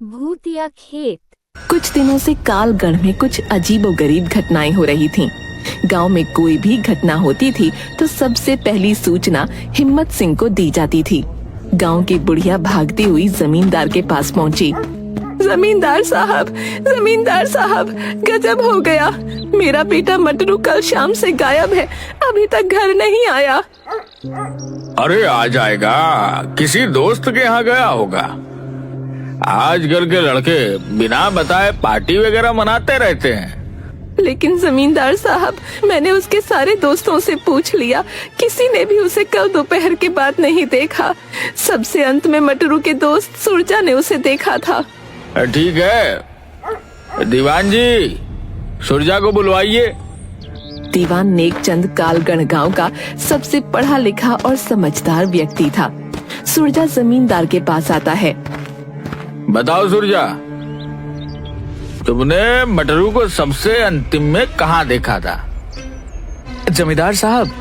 भूत या खेत। कुछ दिनों से कालगढ़ में कुछ अजीबोगरीब घटनाएं हो रही थीं। गांव में कोई भी घटना होती थी तो सबसे पहली सूचना हिम्मत सिंह को दी जाती थी। गांव की बुढ़िया भागती हुई जमींदार के पास पहुंची। जमींदार साहब, गजब हो गया। मेरा बेटा मटरू कल शाम से गायब है, अभी तक घर नहीं आया। अरे आ जाएगा, किसी दोस्त के यहाँ गया होगा। आजकल के लड़के बिना बताए पार्टी वगैरह मनाते रहते हैं। लेकिन जमींदार साहब, मैंने उसके सारे दोस्तों से पूछ लिया, किसी ने भी उसे कल दोपहर के बाद नहीं देखा। सबसे अंत में मटरू के दोस्त सुरजा ने उसे देखा था। ठीक है, दीवान जी सुरजा को बुलवाइए। दीवान नेकचंद कालगढ़ गांव का सबसे पढ़ा लिखा और समझदार व्यक्ति था। सुरजा जमींदार के पास आता है। बताओ सुरजा, तुमने मटरू को सबसे अंतिम में कहाँ देखा था? जमींदार साहब,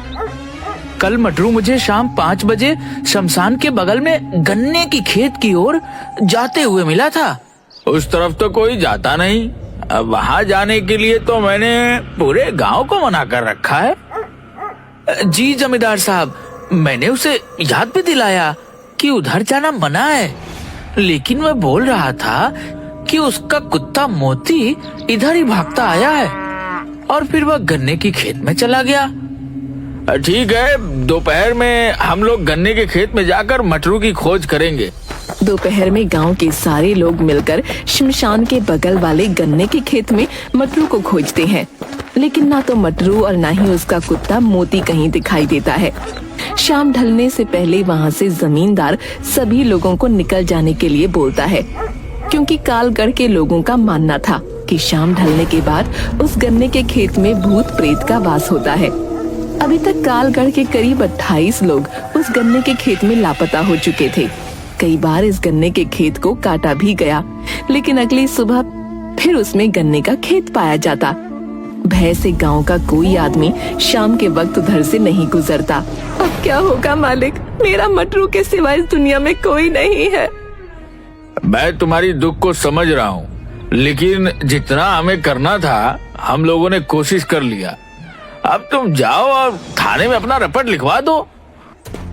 कल मटरू मुझे शाम 5 बजे शमशान के बगल में गन्ने की खेत की ओर जाते हुए मिला था। उस तरफ तो कोई जाता नहीं। अब वहाँ जाने के लिए तो मैंने पूरे गांव को मना कर रखा है। जी जमींदार साहब, मैंने उसे याद भी दिलाया कि उधर जाना मना है, लेकिन मैं बोल रहा था कि उसका कुत्ता मोती इधर ही भागता आया है और फिर वह गन्ने की खेत में चला गया। ठीक है, दोपहर में हम लोग गन्ने के खेत में जाकर मटरू की खोज करेंगे। दोपहर में गांव के सारे लोग मिलकर शमशान के बगल वाले गन्ने के खेत में मटरू को खोजते हैं, लेकिन ना तो मटरू और ना ही उसका कुत्ता मोती कहीं दिखाई देता है। शाम ढलने से पहले वहाँ से जमींदार सभी लोगों को निकल जाने के लिए बोलता है, क्योंकि कालगढ़ के लोगों का मानना था कि शाम ढलने के बाद उस गन्ने के खेत में भूत प्रेत का वास होता है। अभी तक कालगढ़ के करीब 28 लोग उस गन्ने के खेत में लापता हो चुके थे। कई बार इस गन्ने के खेत को काटा भी गया, लेकिन अगली सुबह फिर उसमें गन्ने का खेत पाया जाता। भय से गांव का कोई आदमी शाम के वक्त उधर से नहीं गुजरता। अब क्या होगा मालिक, मेरा मटरू के सिवाय इस दुनिया में कोई नहीं है। मैं तुम्हारी दुख को समझ रहा हूँ, लेकिन जितना हमें करना था हम लोगों ने कोशिश कर लिया। अब तुम जाओ और थाने में अपना रपट लिखवा दो।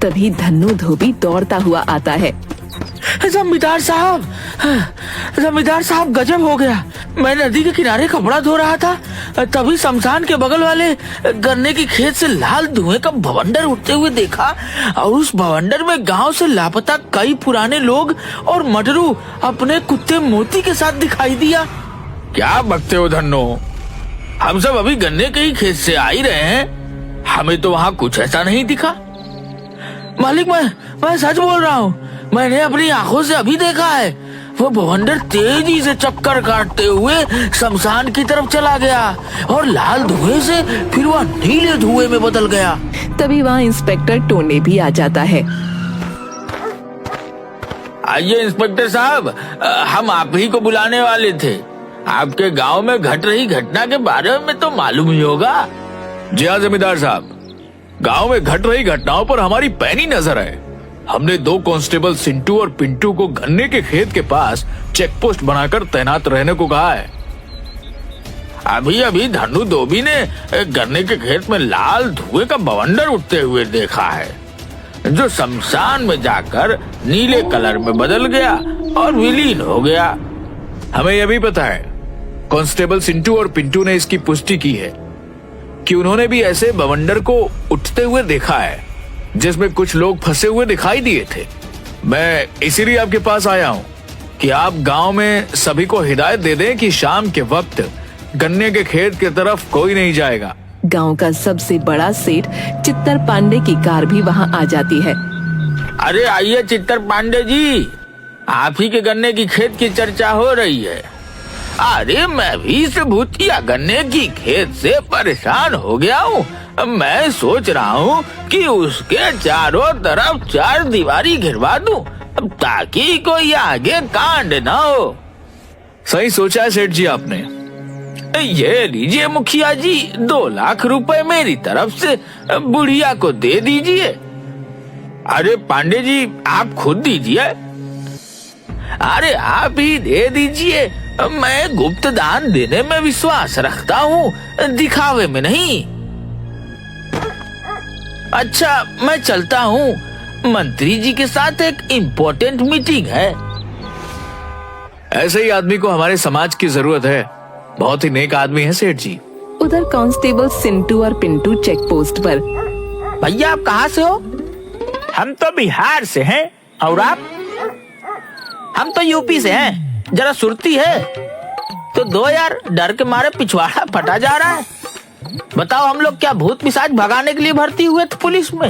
तभी धन्नू धोबी दौड़ता हुआ आता है। जमींदार साहब, गजब हो गया। मैं नदी के किनारे कपड़ा धो रहा था, तभी शमशान के बगल वाले गन्ने की खेत से लाल धुएं का भवंडर उठते हुए देखा, और उस भवंडर में गांव से लापता कई पुराने लोग और मटरू अपने कुत्ते मोती के साथ दिखाई दिया। क्या बकते हो धन्नो, हम सब अभी गन्ने के ही खेत से आ ही रहे हैं, हमें तो वहाँ कुछ ऐसा नहीं दिखा। मालिक, मैं सच बोल रहा हूँ, मैंने अपनी आंखों से अभी देखा है। वो भवंडर तेजी से चक्कर काटते हुए शमशान की तरफ चला गया और लाल धुएं से फिर वह नीले धुएं में बदल गया। तभी वहाँ इंस्पेक्टर टोने भी आ जाता है। आइए इंस्पेक्टर साहब, हम आप ही को बुलाने वाले थे। आपके गांव में घट रही घटना के बारे में तो मालूम ही होगा। जी हाँ जमींदार साहब, गांव में घट रही घटनाओं पर हमारी पैनी नजर है। हमने 2 कांस्टेबल सिंटू और पिंटू को गन्ने के खेत के पास चेक पोस्ट बनाकर तैनात रहने को कहा है। अभी धन्नू धोबी ने गन्ने के खेत में लाल धुएं का बवंडर उठते हुए देखा है, जो शमशान में जाकर नीले कलर में बदल गया और विलीन हो गया। हमें यह भी पता है, कांस्टेबल सिंटू और पिंटू ने इसकी पुष्टि की है कि उन्होंने भी ऐसे बवंडर को उठते हुए देखा है, जिसमें कुछ लोग फंसे हुए दिखाई दिए थे। मैं इसीलिए आपके पास आया हूँ कि आप गांव में सभी को हिदायत दे दें कि शाम के वक्त गन्ने के खेत की तरफ कोई नहीं जाएगा। गांव का सबसे बड़ा सेठ चित्तर पांडे की कार भी वहाँ आ जाती है। अरे आइए चित्तर पांडे जी, आप ही के गन्ने की खेत की चर्चा हो रही है। अरे मैं भी इस भूतिया गन्ने की खेत से परेशान हो गया हूँ। मैं सोच रहा हूँ कि उसके चारों तरफ 4 दीवारी घिरवा दूं, ताकि कोई आगे कांड न हो। सही सोचा है सेठ जी आपने। ये लीजिए मुखिया जी, 2 लाख रुपए मेरी तरफ से बुढ़िया को दे दीजिए। अरे पांडे जी, आप खुद दीजिए। अरे आप ही दे दीजिए, मैं गुप्त दान देने में विश्वास रखता हूँ, दिखावे में नहीं। अच्छा मैं चलता हूँ, मंत्री जी के साथ एक इम्पोर्टेंट मीटिंग है। ऐसे ही आदमी को हमारे समाज की जरूरत है। बहुत ही नेक आदमी है सेठ जी। उधर कांस्टेबल सिंटू और पिंटू चेक पोस्ट पर। भैया आप कहाँ से हो? हम तो बिहार से हैं। और आप? हम तो यूपी से हैं। जरा सुरती है तो दो यार, डर के मारे पिछवाड़ा फटा जा रहा है। बताओ हम लोग क्या भूत पिशाच भगाने के लिए भर्ती हुए थे पुलिस में?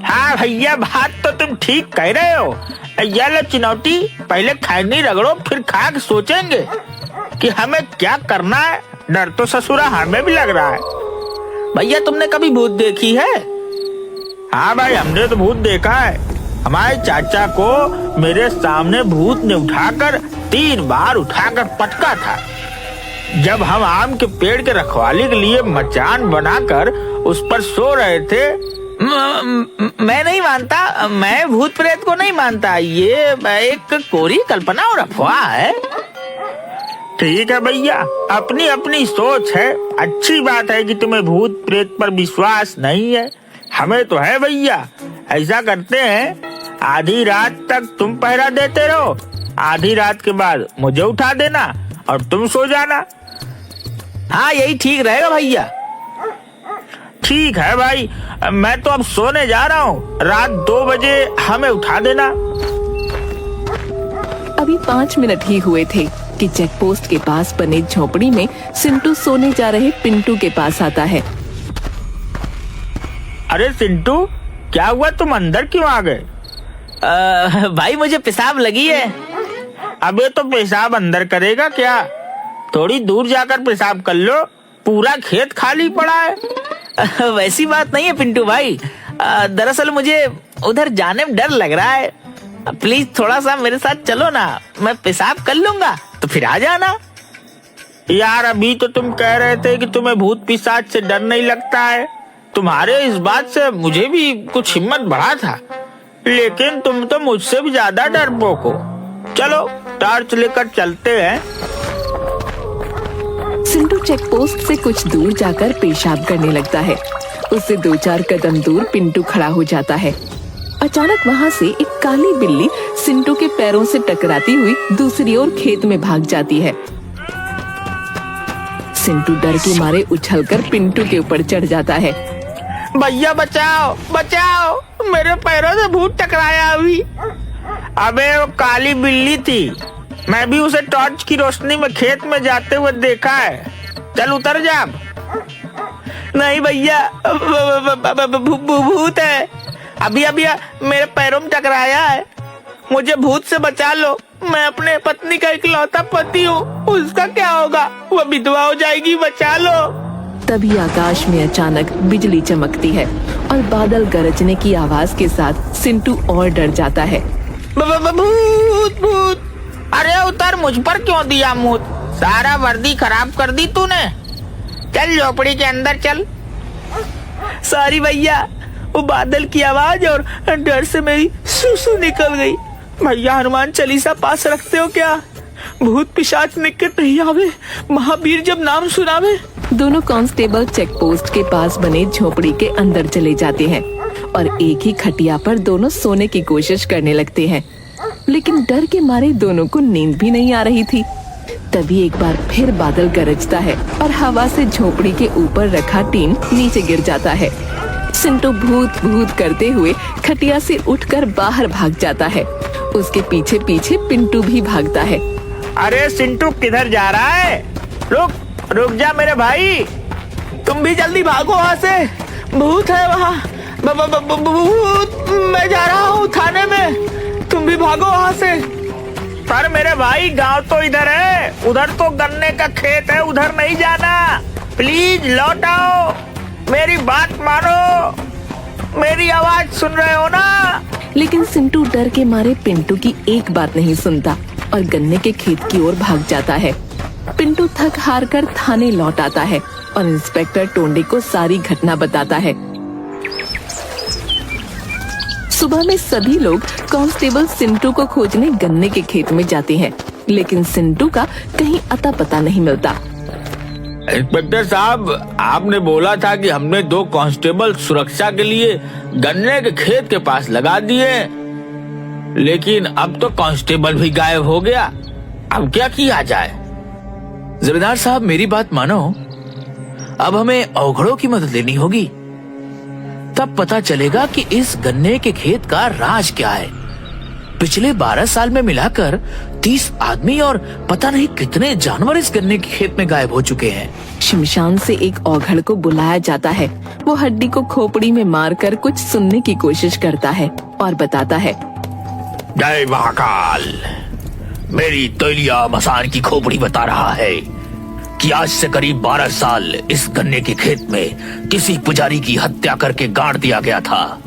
हाँ भैया, बात तो तुम ठीक कह रहे हो। ये लो चिनौटी, पहले खैनी रगड़ो, फिर खा के सोचेंगे कि हमें क्या करना है। डर तो ससुरा हमें भी लग रहा है। भैया तुमने कभी भूत देखी है? हाँ भाई, हमने तो भूत देखा है। हमारे चाचा को मेरे सामने भूत ने उठाकर 3 बार उठाकर पटका था। जब हम आम के पेड़ के रखवाली के लिए मचान बनाकर उस पर सो रहे थे। मैं नहीं मानता, मैं भूत प्रेत को नहीं मानता। ये एक कोरी कल्पना और अफवाह है। ठीक है भैया, अपनी अपनी सोच है। अच्छी बात है कि तुम्हें भूत प्रेत पर विश्वास नहीं है, हमें तो है भैया। ऐसा करते हैं, आधी रात तक तुम पहरा देते रहो, आधी रात के बाद मुझे उठा देना और तुम सो जाना। हाँ यही ठीक रहेगा भैया। ठीक है भाई, मैं तो अब सोने जा रहा हूँ। रात 2 बजे हमें उठा देना। अभी 5 मिनट ही हुए थे कि चेक पोस्ट के पास बने झोपड़ी में सिंटू सोने जा रहे पिंटू के पास आता है। अरे सिंटू, क्या हुआ, तुम अंदर क्यों आ गए? भाई मुझे पेशाब लगी है। अबे तो पेशाब अंदर करेगा क्या? थोड़ी दूर जाकर पेशाब कर लो, पूरा खेत खाली पड़ा है। वैसी बात नहीं है पिंटू भाई, दरअसल मुझे उधर जाने में डर लग रहा है। प्लीज थोड़ा सा मेरे साथ चलो ना, मैं पेशाब कर लूंगा तो फिर आ जाना। यार अभी तो तुम कह रहे थे कि तुम्हें भूत पिशाच से डर नहीं लगता है। तुम्हारे इस बात से मुझे भी कुछ हिम्मत बढ़ा था, लेकिन तुम तो मुझसे भी ज्यादा डरपोक हो। चलो टॉर्च लेकर चलते हैं। सिंटू चेक पोस्ट से कुछ दूर जाकर पेशाब करने लगता है। उससे 2-4 कदम दूर पिंटू खड़ा हो जाता है। अचानक वहाँ से एक काली बिल्ली सिंटू के पैरों से टकराती हुई दूसरी ओर खेत में भाग जाती है। सिंटू डर के मारे उछलकर पिंटू के ऊपर चढ़ जाता है। भैया बचाओ बचाओ, मेरे पैरों से भूत टकराया अभी। अबे वो काली बिल्ली थी, मैं भी उसे टॉर्च की रोशनी में खेत में जाते हुए देखा है। चल उतर जा। नहीं भैया, भूत है। अभी अभी मेरे पैरों में टकराया है, मुझे भूत से बचा लो। मैं अपने पत्नी का इकलौता पति हूँ, उसका क्या होगा? वो विधवा हो जाएगी, बचा लो। तभी आकाश में अचानक बिजली चमकती है और बादल गरजने की आवाज के साथ सिंटू और डर जाता है। भूत भूत! अरे उतर, मुझ पर क्यों दिया मुँह? सारा वर्दी खराब कर दी तूने। चल झोपड़ी के अंदर चल। सॉरी भैया, वो बादल की आवाज और डर से मेरी सुसु निकल गई। भैया हनुमान चालीसा पास रखते हो क्या? भूत पिशाच निकट नहीं आवे, महावीर जब नाम सुनावे। दोनों कांस्टेबल चेक पोस्ट के पास बने झोपड़ी के अंदर चले जाते हैं और एक ही खटिया पर दोनों सोने की कोशिश करने लगते हैं, लेकिन डर के मारे दोनों को नींद भी नहीं आ रही थी। तभी एक बार फिर बादल गरजता है और हवा से झोपड़ी के ऊपर रखा टीन नीचे गिर जाता है। सिंटू भूत भूत करते हुए खटिया से उठकर बाहर भाग जाता है। उसके पीछे पीछे पिंटू भी भागता है। अरे सिंटू किधर जा रहा है? रुक रुक जा मेरे भाई, तुम भी जल्दी भागो वहाँ से, भूत है वहाँ। भूत! मैं जा रहा हूँ थाने में, तुम भी भागो वहाँ से। पर मेरे भाई गांव तो इधर है, उधर तो गन्ने का खेत है, उधर नहीं जाना। प्लीज लौट आओ, मेरी बात मानो, मेरी आवाज सुन रहे हो ना? लेकिन सिंटू डर के मारे पिंटू की एक बात नहीं सुनता और गन्ने के खेत की ओर भाग जाता है। पिंटू थक हार कर थाने लौट आता है और इंस्पेक्टर टोंडे को सारी घटना बताता है। सुबह में सभी लोग कांस्टेबल सिंटू को खोजने गन्ने के खेत में जाते हैं, लेकिन सिंटू का कहीं अता पता नहीं मिलता। इंस्पेक्टर साहब, आपने बोला था कि हमने 2 कांस्टेबल सुरक्षा के लिए गन्ने के खेत के पास लगा दिए, लेकिन अब तो कांस्टेबल भी गायब हो गया। अब क्या किया जाए? जमींदार साहब, मेरी बात मानो, अब हमें औघड़ों की मदद लेनी होगी। तब पता चलेगा कि इस गन्ने के खेत का राज क्या है। पिछले 12 साल में मिलाकर 30 आदमी और पता नहीं कितने जानवर इस गन्ने के खेत में गायब हो चुके हैं। शमशान से एक औघड़ को बुलाया जाता है। वो हड्डी को खोपड़ी में मारकर कुछ सुनने की कोशिश करता है और बताता है, जय महाकाल, मेरी तैलिया मसान की खोपड़ी बता रहा है कि आज से करीब 12 साल इस गन्ने के खेत में किसी पुजारी की हत्या करके गाड़ दिया गया था।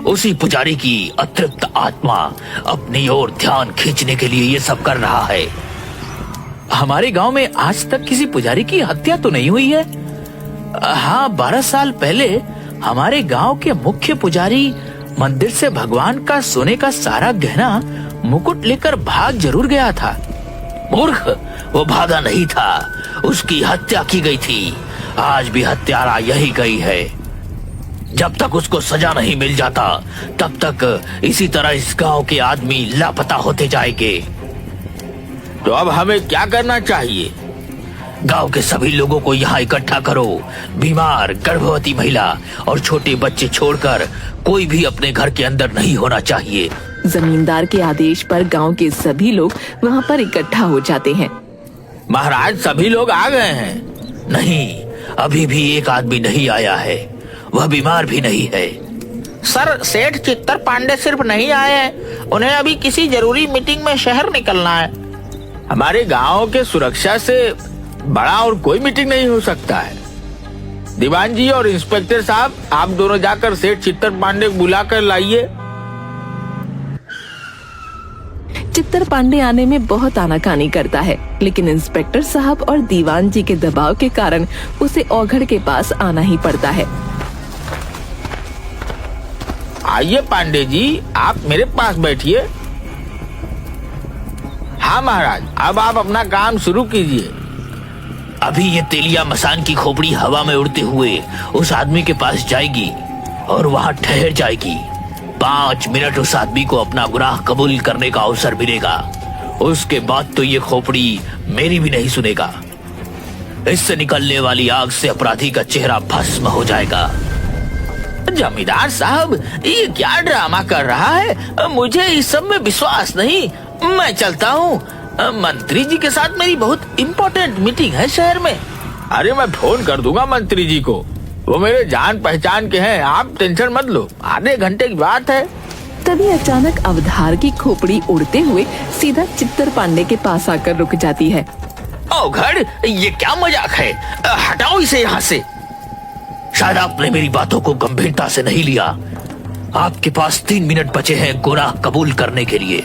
उसी पुजारी की अतृप्त आत्मा अपनी ओर ध्यान खींचने के लिए ये सब कर रहा है। हमारे गांव में आज तक किसी पुजारी की हत्या तो नहीं हुई है। हाँ, 12 साल पहले हमारे गांव के मुख्य पुजारी मंदिर से भगवान का सोने का सारा गहना मुकुट लेकर भाग जरूर गया था। मूर्ख, वो भागा नहीं था, उसकी हत्या की गई थी। आज भी हत्यारा यही गई है। जब तक उसको सजा नहीं मिल जाता तब तक इसी तरह इस गांव के आदमी लापता होते जाएंगे। तो अब हमें क्या करना चाहिए? गांव के सभी लोगों को यहाँ इकट्ठा करो। बीमार, गर्भवती महिला और छोटे बच्चे छोड़कर कोई भी अपने घर के अंदर नहीं होना चाहिए। जमींदार के आदेश पर गांव के सभी लोग वहाँ पर इकट्ठा हो जाते हैं। महाराज, सभी लोग आ गए हैं? नहीं, अभी भी एक आदमी नहीं आया है। वह बीमार भी नहीं है। सर, सेठ चित्तर पांडे सिर्फ नहीं आए हैं, उन्हें अभी किसी जरूरी मीटिंग में शहर निकलना है। हमारे गांव के सुरक्षा से बड़ा और कोई मीटिंग नहीं हो सकता है। दीवान जी और इंस्पेक्टर साहब, आप दोनों जाकर सेठ चित्तर पांडे को बुला कर लाइए। चित्तर पांडे आने में बहुत आनाकानी करता है, लेकिन इंस्पेक्टर साहब और दीवान जी के दबाव के कारण उसे औघड़ के पास आना ही पड़ता है। आइए पांडे जी, आप मेरे पास बैठिए। हाँ महाराज, अब आप अपना काम शुरू कीजिए। अभी ये तेलिया मसान की खोपड़ी हवा में उड़ते हुए उस आदमी के पास जाएगी और वहाँ ठहर जाएगी। 5 मिनट उस आदमी को अपना गुनाह कबूल करने का अवसर मिलेगा। उसके बाद तो ये खोपड़ी मेरी भी नहीं सुनेगा। इससे निकलने वाली आग से अपराधी का चेहरा भस्म हो जाएगा। जमींदार साहब, ये क्या ड्रामा कर रहा है? मुझे इस सब में विश्वास नहीं। मैं चलता हूँ। मंत्री जी के साथ मेरी बहुत इम्पोर्टेंट मीटिंग है शहर में। अरे, मैं फोन कर दूंगा मंत्री जी को, वो मेरे जान पहचान के हैं। आप टेंशन मत लो, आधे घंटे की बात है। तभी अचानक अवधार की खोपड़ी उड़ते हुए सीधा चित्तर पांडे के पास आकर रुक जाती है। औघड़, ये क्या मजाक है? हटाओ इसे यहाँ से। शायद आपने मेरी बातों को गंभीरता से नहीं लिया। आपके पास 3 मिनट बचे हैं गुनाह कबूल करने के लिए,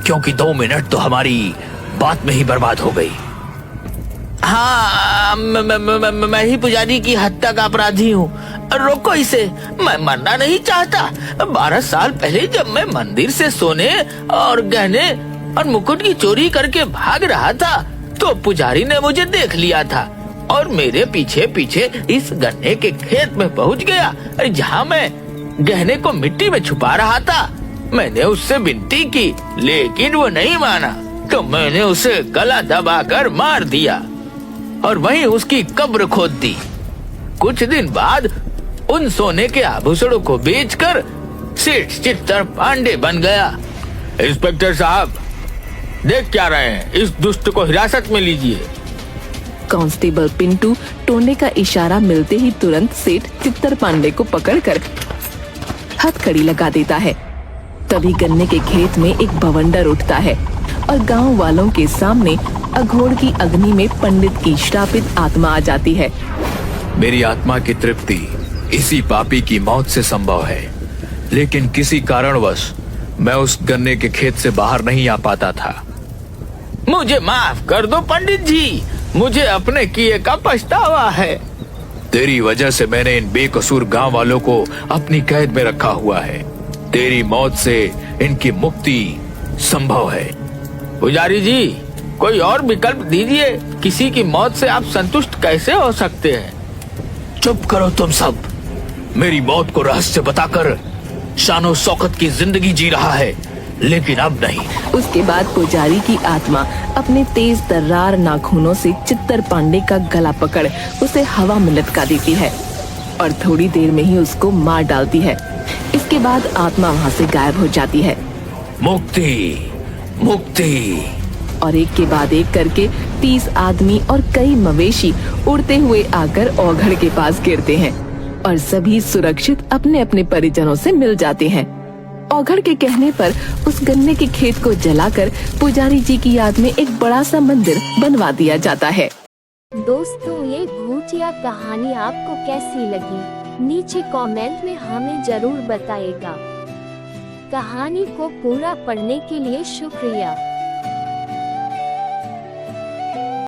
क्योंकि 2 मिनट तो हमारी बात में ही बर्बाद हो गई। हाँ, मैं ही पुजारी की हत्या का अपराधी हूँ। रोको इसे, मैं मरना नहीं चाहता। 12 साल पहले जब मैं मंदिर से सोने और गहने और मुकुट की चोरी करके भाग रहा था तो पुजारी ने मुझे देख लिया था और मेरे पीछे पीछे इस गन्ने के खेत में पहुंच गया, जहाँ मैं गहने को मिट्टी में छुपा रहा था। मैंने उससे विनती की, लेकिन वो नहीं माना, तो मैंने उसे गला दबाकर मार दिया और वहीं उसकी कब्र खोद दी। कुछ दिन बाद उन सोने के आभूषणों को बेचकर सेठ चित्तर पांडे बन गया। इंस्पेक्टर साहब, देख क्या रहे हैं? इस दुष्ट को हिरासत में लीजिए। कांस्टेबल पिंटू टोने का इशारा मिलते ही तुरंत सेठ चित्तर पांडे को पकड़कर हथकड़ी लगा देता है। तभी गन्ने के खेत में एक बवंडर उठता है और गांव वालों के सामने अघोर की अग्नि में पंडित की श्रापित आत्मा आ जाती है। मेरी आत्मा की तृप्ति इसी पापी की मौत से संभव है, लेकिन किसी कारणवश मैं उस गन्ने के खेत से बाहर नहीं आ पाता था। मुझे माफ कर दो पंडित जी, मुझे अपने किए का पछतावा है। तेरी वजह से मैंने इन बेकसूर गांव वालों को अपनी कैद में रखा हुआ है। तेरी मौत से इनकी मुक्ति संभव है। पुजारी जी, कोई और विकल्प दीजिए। किसी की मौत से आप संतुष्ट कैसे हो सकते हैं? चुप करो तुम सब। मेरी मौत को रहस्य बताकर शानो शौकत की जिंदगी जी रहा है, लेकिन अब नहीं। उसके बाद पुजारी की आत्मा अपने तेज तर्रार नाखूनों से चित्तर पांडे का गला पकड़ उसे हवा में लटका देती है और थोड़ी देर में ही उसको मार डालती है। इसके बाद आत्मा वहाँ से गायब हो जाती है मुक्ति, मुक्ति। और एक के बाद एक करके 30 आदमी और कई मवेशी उड़ते हुए आकर औघड़ के पास गिरते हैं और सभी सुरक्षित अपने अपने परिजनों से मिल जाते हैं। औघड़ के कहने पर उस गन्ने के खेत को जलाकर पुजारी जी की याद में एक बड़ा सा मंदिर बनवा दिया जाता है। दोस्तों, ये भूतिया कहानी आपको कैसी लगी? नीचे कमेंट में हमें जरूर बताइएगा। कहानी को पूरा पढ़ने के लिए शुक्रिया।